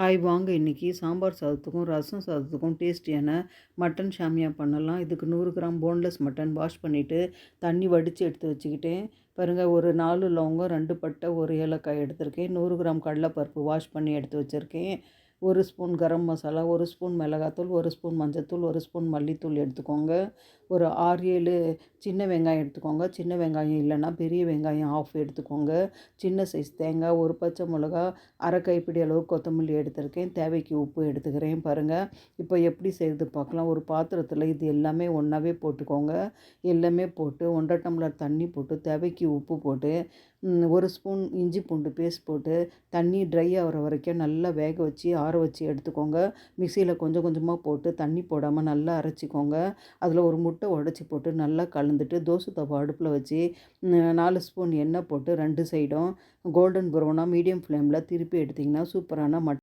Hi வாங்க இன்றைக்கி சாம்பார் சாதத்துக்கும் ரசம் சாதத்துக்கும் டேஸ்டியான மட்டன் ஷாமியா பண்ணலாம். இதுக்கு 100 கிராம் போன்லெஸ் மட்டன் வாஷ் பண்ணிவிட்டு தண்ணி வடித்து எடுத்து வச்சுக்கிட்டேன். பாருங்கள், ஒரு 4 லவங்கம், 2 பட்டை, 1 ஏலக்காய் எடுத்திருக்கேன். 100 கிராம் கடலைப்பருப்பு வாஷ் பண்ணி எடுத்து வச்சுருக்கேன். 1 ஸ்பூன் கரம் மசாலா, 1 ஸ்பூன் மிளகாத்தூள், 1 ஸ்பூன் மஞ்சத்தூள், 1 ஸ்பூன் மல்லித்தூள் எடுத்துக்கோங்க. ஒரு 6 7 சின்ன வெங்காயம் எடுத்துக்கோங்க. சின்ன வெங்காயம் இல்லைன்னா பெரிய வெங்காயம் ஆஃப் எடுத்துக்கோங்க. சின்ன சைஸ் தேங்காய், ஒரு பச்சை மிளகா, அரை கைப்பிடி அளவு கொத்தமல்லி எடுத்திருக்கேன். தேவைக்கு உப்பு எடுத்துக்கிறேன். பாருங்கள், இப்போ எப்படி செய்கிறது பார்க்கலாம். ஒரு பாத்திரத்தில் இது எல்லாமே ஒன்றாவே போட்டுக்கோங்க. எல்லாமே போட்டு 1.5 டம்ளர் தண்ணி போட்டு தேவைக்கு உப்பு போட்டு 1 ஸ்பூன் இஞ்சி பூண்டு பேஸ்ட் போட்டு தண்ணி ட்ரை ஆகிற வரைக்கும் நல்லா வேக வச்சு ஆற வச்சு எடுத்துக்கோங்க. மிக்சியில் கொஞ்சம் கொஞ்சமாக போட்டு தண்ணி போடாமல் நல்லா அரைச்சிக்கோங்க. அதில் ஒரு முட்டை உடச்சி போட்டு நல்லா கலந்துட்டு தோசை தவா அடுப்பில் வச்சு 4 ஸ்பூன் எண்ணெய் போட்டு 2 சைடும் கோல்டன் ப்ரௌனாக மீடியம் ஃப்ளேமில் திருப்பி எடுத்திங்கன்னா சூப்பரான